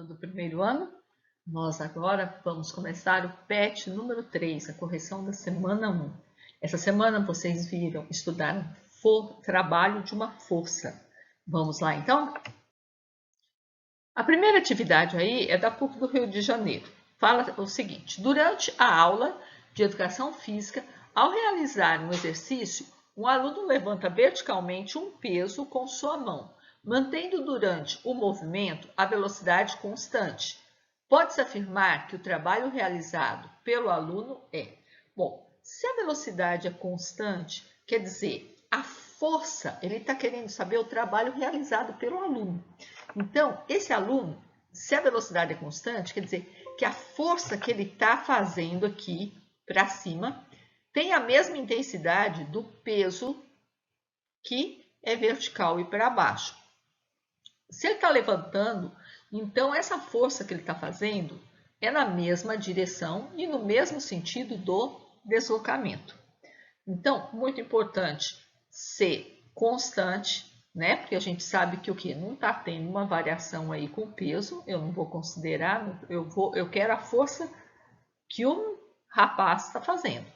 do primeiro ano. Nós agora vamos começar o PET número 3, a correção da semana 1. Essa semana vocês viram estudar trabalho de uma força. Vamos lá então? A primeira atividade aí é da PUC do Rio de Janeiro. Fala o seguinte: durante a aula de educação física, ao realizar um exercício, um aluno levanta verticalmente um peso com sua mão, mantendo durante o movimento a velocidade constante. Pode-se afirmar que o trabalho realizado pelo aluno é... Bom, se a velocidade é constante, quer dizer, a força, ele está querendo saber o trabalho realizado pelo aluno. Então, esse aluno, se a velocidade é constante, quer dizer que a força que ele está fazendo aqui para cima tem a mesma intensidade do peso que é vertical e para baixo. Se ele está levantando, então essa força que ele está fazendo é na mesma direção e no mesmo sentido do deslocamento. Então, muito importante ser constante, né? Porque a gente sabe que o que não está tendo uma variação aí com o peso, eu não vou considerar, eu quero a força que o rapaz está fazendo.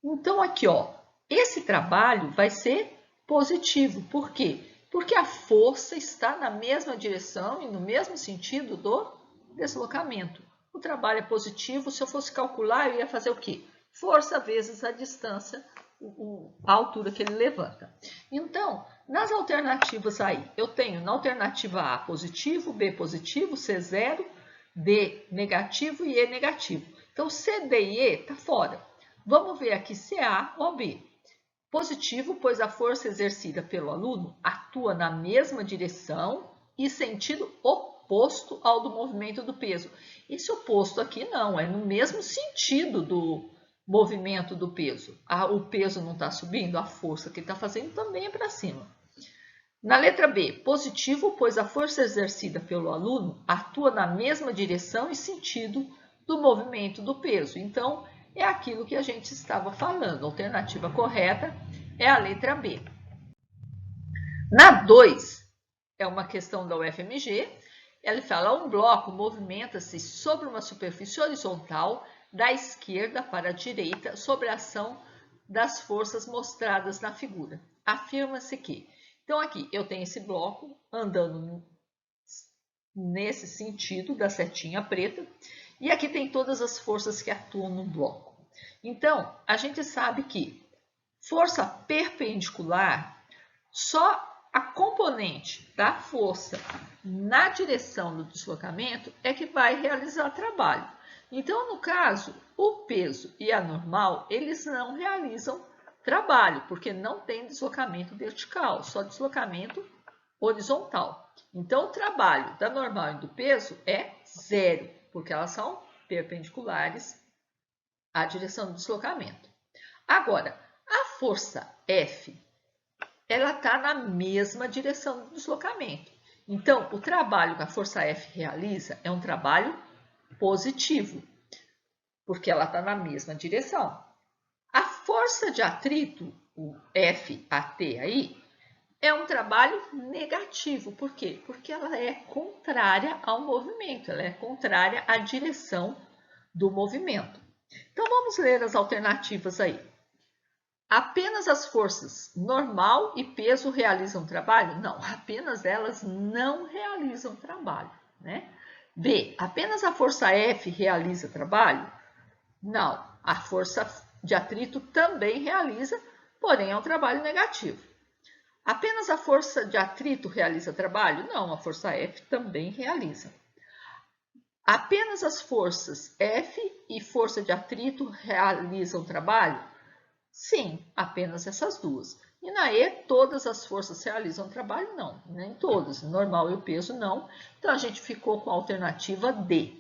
Então, aqui, ó, esse trabalho vai ser positivo. Por quê? Porque a força está na mesma direção e no mesmo sentido do deslocamento. O trabalho é positivo. Se eu fosse calcular, eu ia fazer o quê? Força vezes a distância, a altura que ele levanta. Então, nas alternativas aí, eu tenho na alternativa A positivo, B positivo, C zero, D negativo e E negativo. Então, C, D e E está fora. Vamos ver aqui CA ou B. Positivo, pois a força exercida pelo aluno atua na mesma direção e sentido oposto ao do movimento do peso. Esse oposto aqui não, é no mesmo sentido do movimento do peso. O peso não está subindo, a força que ele está fazendo também é para cima. Na letra B, positivo, pois a força exercida pelo aluno atua na mesma direção e sentido do movimento do peso. Então, é aquilo que a gente estava falando. A alternativa correta é a letra B. Na 2, é uma questão da UFMG. Ela fala: um bloco movimenta-se sobre uma superfície horizontal da esquerda para a direita sobre a ação das forças mostradas na figura. Afirma-se que... Então, aqui eu tenho esse bloco andando nesse sentido da setinha preta. E aqui tem todas as forças que atuam no bloco. Então, a gente sabe que força perpendicular, só a componente da força na direção do deslocamento é que vai realizar trabalho. Então, no caso, o peso e a normal, eles não realizam trabalho, porque não tem deslocamento vertical, só deslocamento horizontal. Então, o trabalho da normal e do peso é zero, porque elas são perpendiculares à direção do deslocamento. Agora, a força F, ela está na mesma direção do deslocamento. Então, o trabalho que a força F realiza é um trabalho positivo, porque ela está na mesma direção. A força de atrito, o FAT aí, é um trabalho negativo. Por quê? Porque ela é contrária ao movimento, ela é contrária à direção do movimento. Então, vamos ler as alternativas aí. Apenas as forças normal e peso realizam trabalho? Não, apenas elas não realizam trabalho, né? B, apenas a força F realiza trabalho? Não, a força de atrito também realiza, porém é um trabalho negativo. Apenas a força de atrito realiza trabalho? Não, a força F também realiza. Apenas as forças F e força de atrito realizam trabalho? Sim, apenas essas duas. E na E, todas as forças realizam trabalho? Não, nem todas. Normal e o peso, não. Então, a gente ficou com a alternativa D.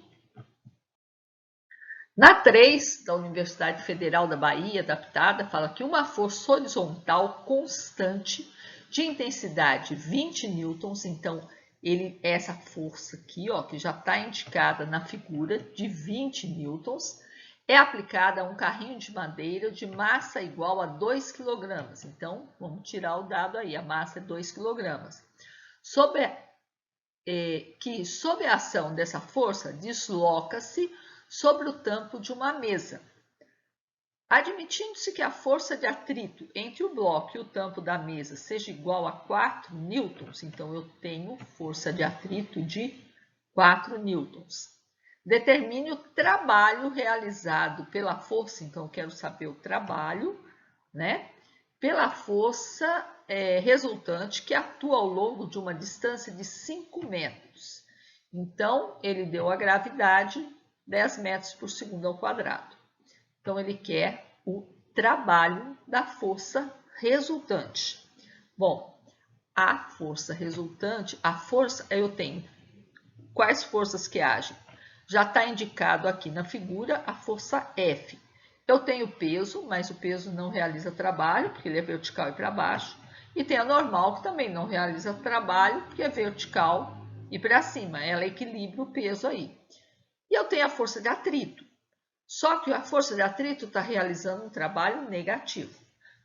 Na 3, da Universidade Federal da Bahia, adaptada, fala que uma força horizontal constante de intensidade 20 newtons, então, essa força aqui, ó, que já está indicada na figura de 20 newtons, é aplicada a um carrinho de madeira de massa igual a 2 kg. Então, vamos tirar o dado aí, a massa é 2 kg. Sobre que, sob a ação dessa força, desloca-se sobre o tampo de uma mesa. Admitindo-se que a força de atrito entre o bloco e o tampo da mesa seja igual a 4 newtons, então eu tenho força de atrito de 4 newtons. Determine o trabalho realizado pela força, então eu quero saber o trabalho, né? Pela força resultante que atua ao longo de uma distância de 5 metros. Então, ele deu a gravidade 10 metros por segundo ao quadrado. Então, ele quer o trabalho da força resultante. Bom, a força resultante, eu tenho quais forças que agem? Já está indicado aqui na figura a força F. Eu tenho peso, mas o peso não realiza trabalho, porque ele é vertical e para baixo. E tem a normal, que também não realiza trabalho, porque é vertical e para cima. Ela equilibra o peso aí. E eu tenho a força de atrito. Só que a força de atrito está realizando um trabalho negativo.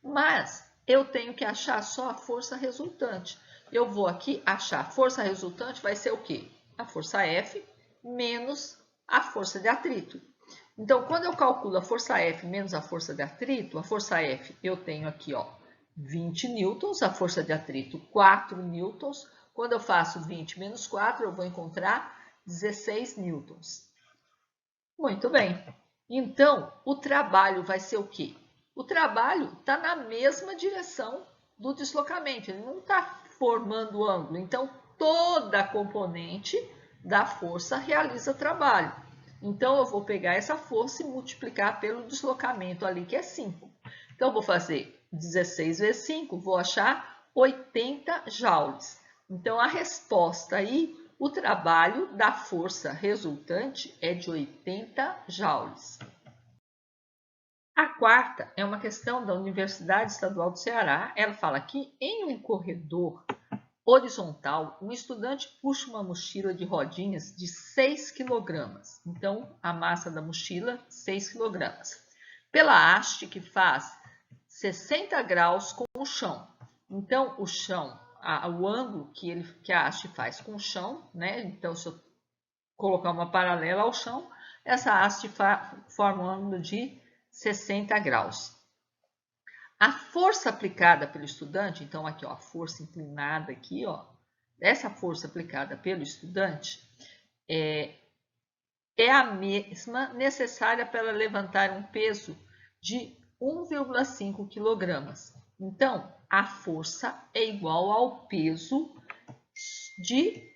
Mas eu tenho que achar só a força resultante. Eu vou aqui achar a força resultante, vai ser o quê? A força F menos a força de atrito. Então, quando eu calculo a força F menos a força de atrito, a força F eu tenho aqui, ó, 20 newtons, a força de atrito 4 newtons. Quando eu faço 20 menos 4, eu vou encontrar 16 newtons. Muito bem. Então, o trabalho vai ser o quê? O trabalho está na mesma direção do deslocamento, ele não está formando ângulo. Então, toda a componente da força realiza trabalho. Então, eu vou pegar essa força e multiplicar pelo deslocamento ali, que é 5. Então, eu vou fazer 16 vezes 5, vou achar 80 joules. Então, a resposta aí, o trabalho da força resultante é de 80 joules. A quarta é uma questão da Universidade Estadual do Ceará. Ela fala que em um corredor horizontal, um estudante puxa uma mochila de rodinhas de 6 kg. Então, a massa da mochila, 6 kg. Pela haste que faz 60 graus com o chão. Então, o chão, o ângulo que a haste faz com o chão, né? Então, se eu colocar uma paralela ao chão, essa haste forma um ângulo de 60 graus. A força aplicada pelo estudante, então aqui, ó, a força inclinada aqui, ó, essa força aplicada pelo estudante é a mesma necessária para levantar um peso de 1,5 kg. Então, a força é igual ao peso de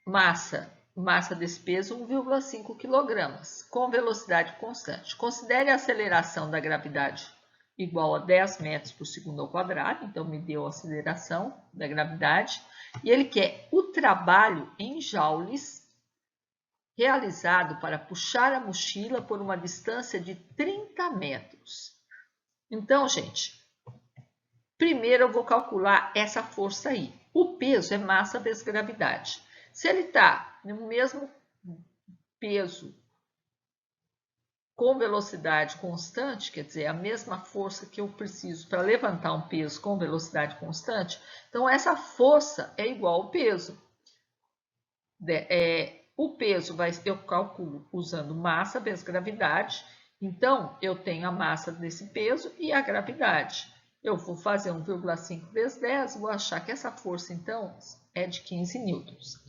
massa desse peso, 1,5 kg, com velocidade constante. Considere a aceleração da gravidade igual a 10 metros por segundo ao quadrado, então me deu a aceleração da gravidade, e ele quer o trabalho em joules realizado para puxar a mochila por uma distância de 30 metros. Então, gente, primeiro eu vou calcular essa força aí. O peso é massa vezes gravidade. Se ele está no mesmo peso com velocidade constante, quer dizer, a mesma força que eu preciso para levantar um peso com velocidade constante, então essa força é igual ao peso. O peso eu calculo usando massa vezes gravidade, então eu tenho a massa desse peso e a gravidade. Eu vou fazer 1,5 vezes 10, vou achar que essa força, então, é de 15 newtons.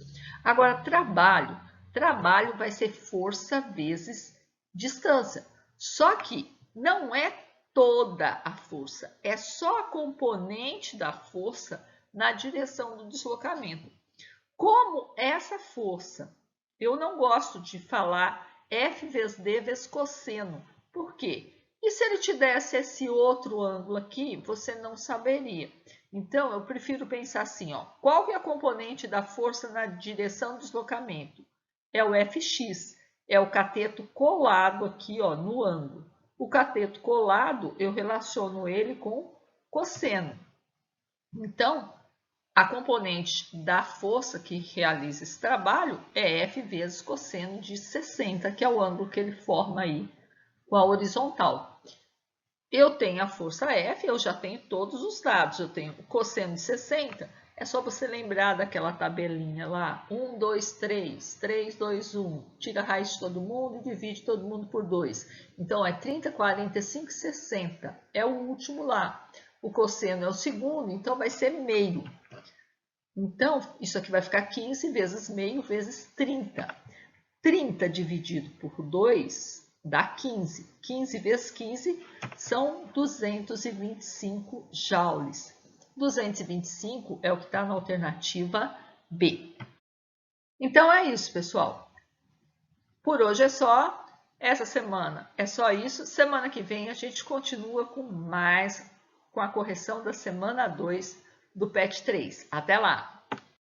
Agora, trabalho. Trabalho vai ser força vezes distância. Só que não é toda a força, é só a componente da força na direção do deslocamento. Como essa força, eu não gosto de falar F vezes D vezes cosseno. Por quê? E se ele te desse esse outro ângulo aqui, você não saberia. Então, eu prefiro pensar assim, ó, qual que é a componente da força na direção do deslocamento? É o Fx, é o cateto colado aqui, ó, no ângulo. O cateto colado, eu relaciono ele com cosseno. Então, a componente da força que realiza esse trabalho é F vezes cosseno de 60, que é o ângulo que ele forma aí com a horizontal. Eu tenho a força F, eu já tenho todos os dados. Eu tenho o cosseno de 60, É só você lembrar daquela tabelinha lá, 1, 2, 3, 3, 2, 1, tira a raiz de todo mundo e divide todo mundo por 2. Então, é 30, 45, 60, é o último lá. O cosseno é o segundo, então vai ser meio. Então, isso aqui vai ficar 15 vezes meio vezes 30. 30 dividido por 2 dá 15. 15 vezes 15 são 225 joules. 225 é o que está na alternativa B. Então é isso, pessoal. Por hoje é só. Essa semana é só isso. Semana que vem a gente continua com a correção da semana 2 do PET 3. Até lá!